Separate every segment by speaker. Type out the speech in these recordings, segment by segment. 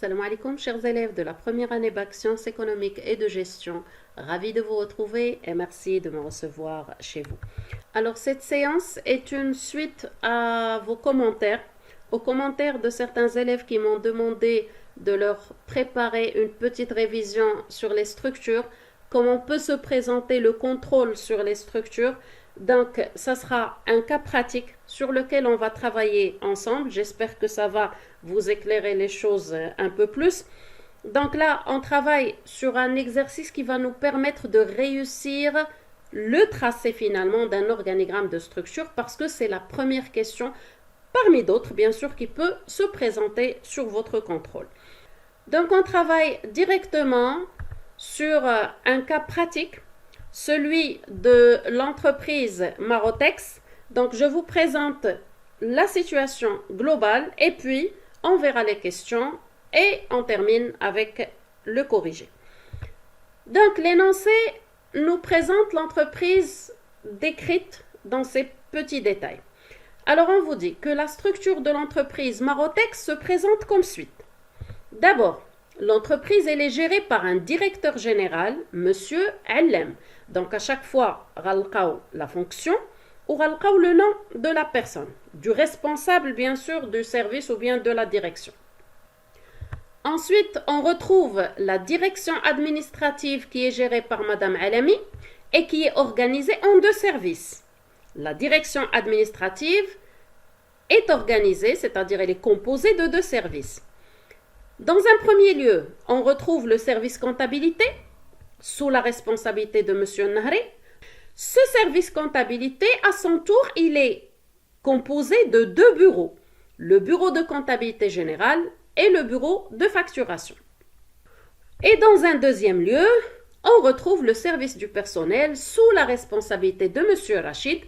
Speaker 1: Salam alaikum, chers élèves de la première année bac sciences économiques et de gestion. Ravi de vous retrouver et merci de me recevoir chez vous. Alors, cette séance est une suite à vos commentaires, aux commentaires de certains élèves qui m'ont demandé de leur préparer une petite révision sur les structures, comment peut se présenter le contrôle sur les structures. Donc, ça sera un cas pratique sur lequel on va travailler ensemble. J'espère que ça va vous éclairer les choses un peu plus. Donc là, on travaille sur un exercice qui va nous permettre de réussir le tracé finalement d'un organigramme de structure parce que c'est la première question parmi d'autres, bien sûr, qui peut se présenter sur votre contrôle. Donc, on travaille directement sur un cas pratique, celui de l'entreprise Marotex. Donc, je vous présente la situation globale et puis on verra les questions et on termine avec le corrigé. Donc, l'énoncé nous présente l'entreprise décrite dans ses petits détails. Alors, on vous dit que la structure de l'entreprise Marotex se présente comme suit. D'abord, l'entreprise elle est gérée par un directeur général, Monsieur Allem. Donc, à chaque fois, ralqaw la fonction ou ralqaw le nom de la personne, du responsable, bien sûr, du service ou bien de la direction. Ensuite, on retrouve la direction administrative qui est gérée par Madame Alami et qui est organisée en deux services. La direction administrative est organisée, c'est-à-dire elle est composée de deux services. Dans un premier lieu, on retrouve le service comptabilité sous la responsabilité de M. Nahri. Ce service comptabilité, à son tour, il est composé de deux bureaux, le bureau de comptabilité générale et le bureau de facturation. Et dans un deuxième lieu, on retrouve le service du personnel sous la responsabilité de M. Rachid.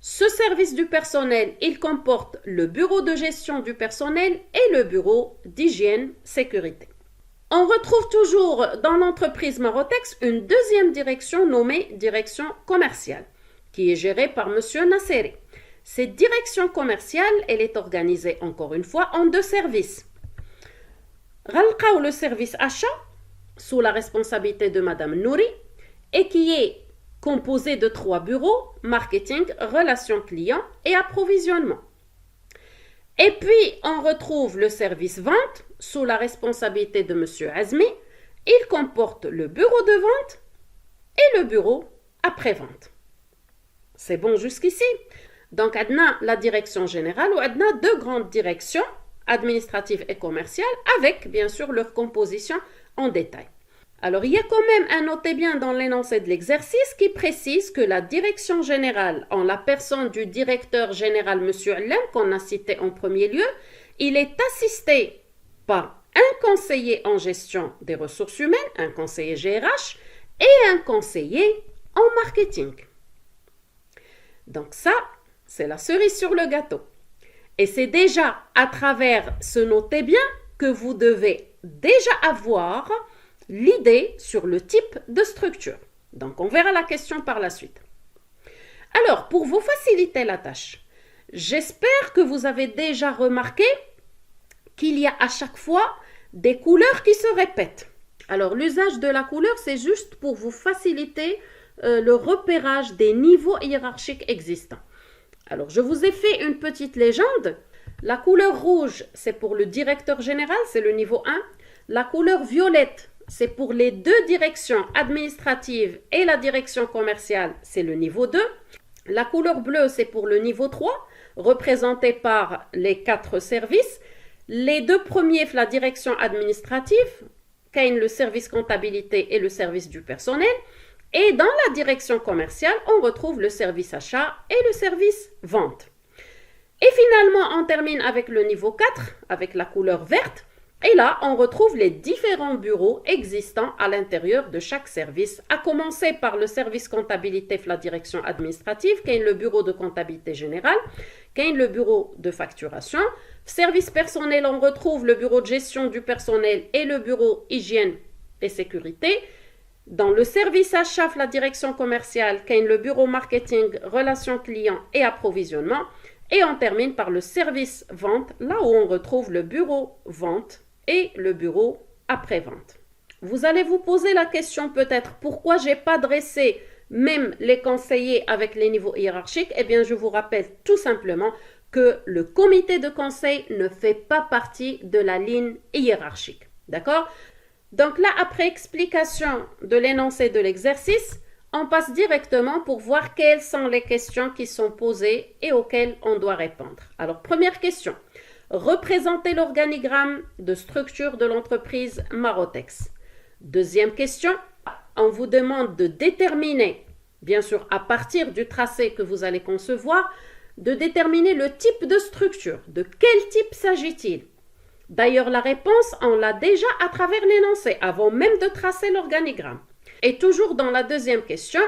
Speaker 1: Ce service du personnel, il comporte le bureau de gestion du personnel et le bureau d'hygiène sécurité. On retrouve toujours dans l'entreprise Marotex une deuxième direction nommée direction commerciale, qui est gérée par M. Nasseri. Cette direction commerciale, elle est organisée encore une fois en deux services. Ralqaw le service achat, sous la responsabilité de Mme Nouri, et qui est composé de trois bureaux, marketing, relations clients et approvisionnement. Et puis, on retrouve le service vente sous la responsabilité de M. Azmi. Il comporte le bureau de vente et le bureau après-vente. C'est bon jusqu'ici. Donc, adna la direction générale ou adna deux grandes directions, administratives et commerciales, avec bien sûr leur composition en détail. Alors, il y a quand même un notez bien dans l'énoncé de l'exercice qui précise que la direction générale, en la personne du directeur général M. Allem, qu'on a cité en premier lieu, il est assisté par un conseiller en gestion des ressources humaines, un conseiller GRH et un conseiller en marketing. Donc ça, c'est la cerise sur le gâteau. Et c'est déjà à travers ce notez bien que vous devez déjà avoir l'idée sur le type de structure. Donc, on verra la question par la suite. Alors, pour vous faciliter la tâche, j'espère que vous avez déjà remarqué qu'il y a à chaque fois des couleurs qui se répètent. Alors, l'usage de la couleur, c'est juste pour vous faciliter le repérage des niveaux hiérarchiques existants. Alors, je vous ai fait une petite légende. La couleur rouge, c'est pour le directeur général, c'est le niveau 1. La couleur violette, c'est pour les deux directions administratives et la direction commerciale, c'est le niveau 2. La couleur bleue, c'est pour le niveau 3, représenté par les 4 services. Les deux premiers, la direction administrative, le service comptabilité et le service du personnel. Et dans la direction commerciale, on retrouve le service achat et le service vente. Et finalement, on termine avec le niveau 4, avec la couleur verte. Et là, on retrouve les différents bureaux existants à l'intérieur de chaque service, à commencer par le service comptabilité, la direction administrative, qui est le bureau de comptabilité générale, qui est le bureau de facturation. Service personnel, on retrouve le bureau de gestion du personnel et le bureau hygiène et sécurité. Dans le service achat, la direction commerciale, qui est le bureau marketing, relations clients et approvisionnement. Et on termine par le service vente, là où on retrouve le bureau vente et le bureau après-vente. Vous allez vous poser la question peut-être pourquoi je n'ai pas dressé même les conseillers avec les niveaux hiérarchiques. Eh bien, je vous rappelle tout simplement que le comité de conseil ne fait pas partie de la ligne hiérarchique. D'accord? Donc là, après explication de l'énoncé de l'exercice, on passe directement pour voir quelles sont les questions qui sont posées et auxquelles on doit répondre. Alors, première question. Représentez l'organigramme de structure de l'entreprise Marotex. Deuxième question. On vous demande de déterminer, bien sûr à partir du tracé que vous allez concevoir, de déterminer le type de structure. De quel type s'agit-il? D'ailleurs, la réponse, on l'a déjà à travers l'énoncé, avant même de tracer l'organigramme. Et toujours dans la deuxième question,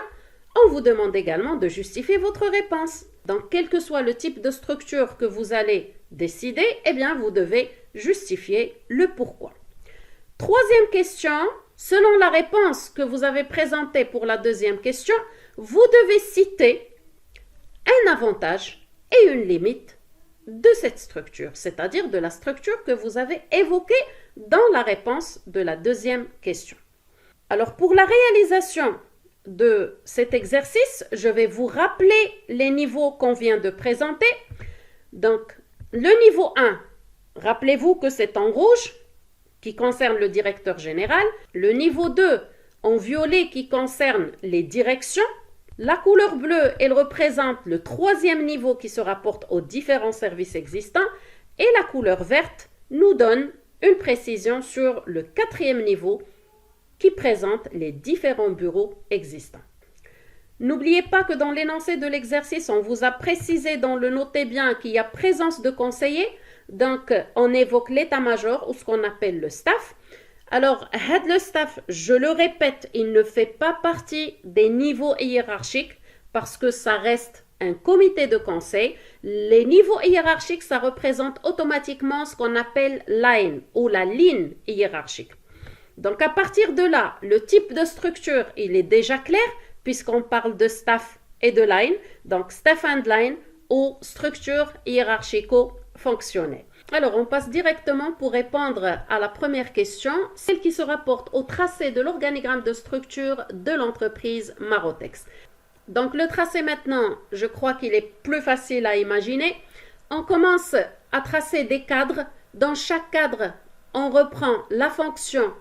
Speaker 1: on vous demande également de justifier votre réponse. Donc, quel que soit le type de structure que vous allez décider, eh bien, vous devez justifier le pourquoi. Troisième question, selon la réponse que vous avez présentée pour la deuxième question, vous devez citer un avantage et une limite de cette structure, c'est-à-dire de la structure que vous avez évoquée dans la réponse de la deuxième question. Alors, pour la réalisation de cet exercice, je vais vous rappeler les niveaux qu'on vient de présenter. Donc, le niveau 1, rappelez-vous que c'est en rouge, qui concerne le directeur général. Le niveau 2, en violet, qui concerne les directions. La couleur bleue, elle représente le troisième niveau qui se rapporte aux différents services existants. Et la couleur verte nous donne une précision sur le quatrième niveau qui présente les différents bureaux existants. N'oubliez pas que dans l'énoncé de l'exercice, on vous a précisé dans le notez bien qu'il y a présence de conseillers. Donc, on évoque l'état-major ou ce qu'on appelle le staff. Alors, le staff, je le répète, il ne fait pas partie des niveaux hiérarchiques parce que ça reste un comité de conseil. Les niveaux hiérarchiques, ça représente automatiquement ce qu'on appelle line ou la ligne hiérarchique. Donc, à partir de là, le type de structure, il est déjà clair puisqu'on parle de staff et de line. Donc, staff and line ou structure hiérarchico-fonctionnelle. Alors, on passe directement pour répondre à la première question, celle qui se rapporte au tracé de l'organigramme de structure de l'entreprise Marotex. Donc, le tracé maintenant, je crois qu'il est plus facile à imaginer. On commence à tracer des cadres. Dans chaque cadre, on reprend la fonction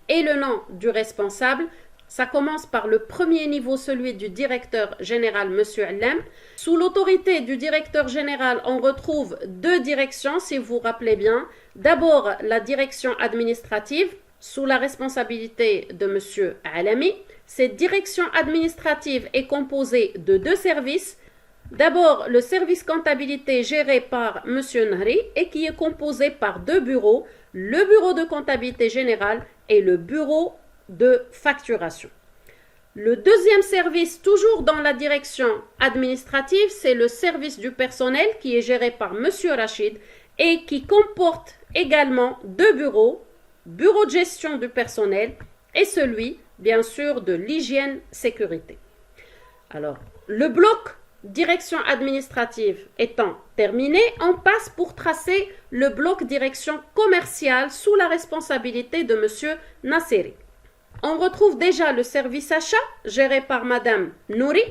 Speaker 1: et le nom du responsable. Ça commence par le premier niveau, celui du directeur général, M. Allem. Sous l'autorité du directeur général, on retrouve deux directions, si vous vous rappelez bien. D'abord, la direction administrative, sous la responsabilité de M. Alami. Cette direction administrative est composée de deux services. D'abord, le service comptabilité géré par M. Nahri et qui est composé par deux bureaux, le bureau de comptabilité générale et le bureau de facturation. Le deuxième service, toujours dans la direction administrative, c'est le service du personnel qui est géré par M. Rachid et qui comporte également deux bureaux, bureau de gestion du personnel et celui, bien sûr, de l'hygiène-sécurité. Alors, le bloc direction administrative étant terminé, on passe pour tracer le bloc direction commerciale sous la responsabilité de M. Nasseri. On retrouve déjà le service achat géré par Madame Nouri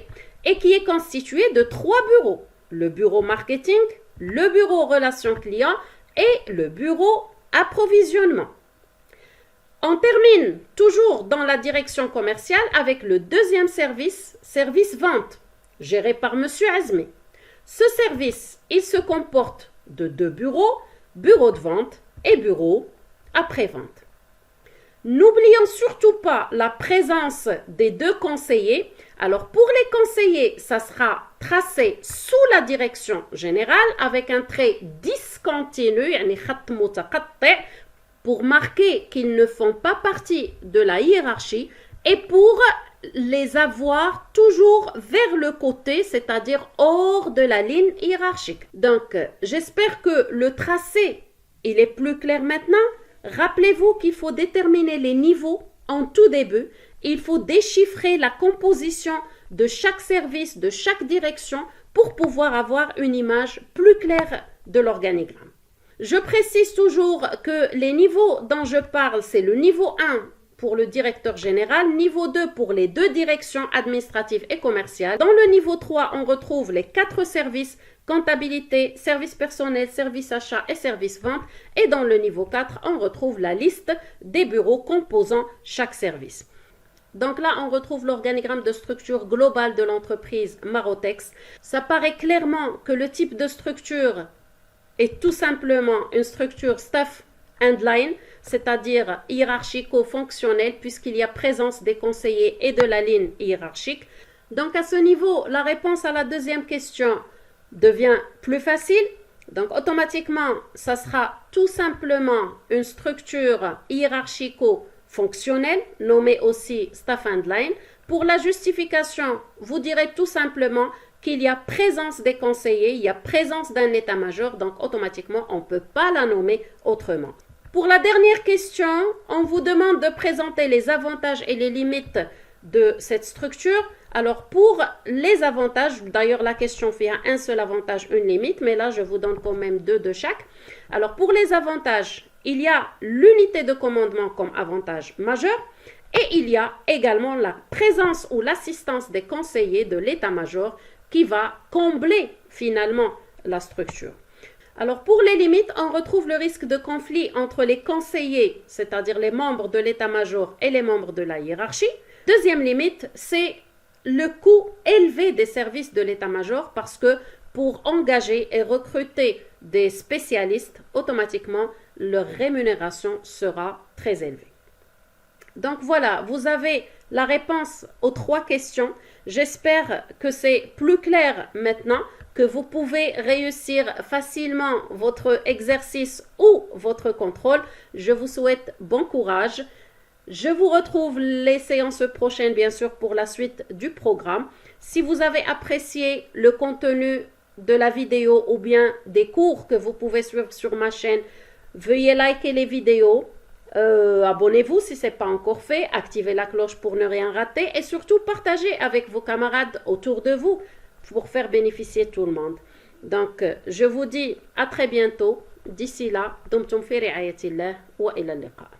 Speaker 1: et qui est constitué de trois bureaux. Le bureau marketing, le bureau relations clients et le bureau approvisionnement. On termine toujours dans la direction commerciale avec le deuxième service, service vente, géré par M. Azmi. Ce service, il se comporte de deux bureaux, bureau de vente et bureau après-vente. N'oublions surtout pas la présence des deux conseillers. Alors pour les conseillers, ça sera tracé sous la direction générale avec un trait discontinu, pour marquer qu'ils ne font pas partie de la hiérarchie et pour les avoir toujours vers le côté, c'est-à-dire hors de la ligne hiérarchique. Donc, j'espère que le tracé, il est plus clair maintenant. Rappelez-vous qu'il faut déterminer les niveaux en tout début. Il faut déchiffrer la composition de chaque service, de chaque direction pour pouvoir avoir une image plus claire de l'organigramme. Je précise toujours que les niveaux dont je parle, c'est le niveau 1 pour le directeur général, niveau 2 pour les 2 directions administratives et commerciales. Dans le niveau 3, on retrouve les 4 services, comptabilité, service personnel, service achat et service vente. Et dans le niveau 4, on retrouve la liste des bureaux composant chaque service. Donc là, on retrouve l'organigramme de structure globale de l'entreprise Marotex. Ça paraît clairement que le type de structure est tout simplement une structure staff and line, c'est-à-dire hiérarchico-fonctionnelle, puisqu'il y a présence des conseillers et de la ligne hiérarchique. Donc à ce niveau, la réponse à la deuxième question devient plus facile. Donc automatiquement, ça sera tout simplement une structure hiérarchico-fonctionnelle, nommée aussi staff and line. Pour la justification, vous direz tout simplement qu'il y a présence des conseillers, il y a présence d'un état-major, donc automatiquement, on ne peut pas la nommer autrement. Pour la dernière question, on vous demande de présenter les avantages et les limites de cette structure. Alors, pour les avantages, d'ailleurs, la question fait un seul avantage, une limite, mais là, je vous donne quand même 2 de chaque. Alors, pour les avantages, il y a l'unité de commandement comme avantage majeur et il y a également la présence ou l'assistance des conseillers de l'état-major qui va combler finalement la structure. Alors pour les limites, on retrouve le risque de conflit entre les conseillers, c'est-à-dire les membres de l'état-major et les membres de la hiérarchie. Deuxième limite, c'est le coût élevé des services de l'état-major parce que pour engager et recruter des spécialistes, automatiquement, leur rémunération sera très élevée. Donc voilà, vous avez la réponse aux 3 questions. J'espère que c'est plus clair maintenant, que vous pouvez réussir facilement votre exercice ou votre contrôle. Je vous souhaite bon courage. Je vous retrouve les séances prochaines, bien sûr, pour la suite du programme. Si vous avez apprécié le contenu de la vidéo ou bien des cours que vous pouvez suivre sur ma chaîne, veuillez liker les vidéos. Abonnez-vous si ce n'est pas encore fait, activez la cloche pour ne rien rater et surtout partagez avec vos camarades autour de vous pour faire bénéficier tout le monde. Donc, je vous dis à très bientôt. D'ici là, dumtum fi ri'ayatillah wa ila al-liqa.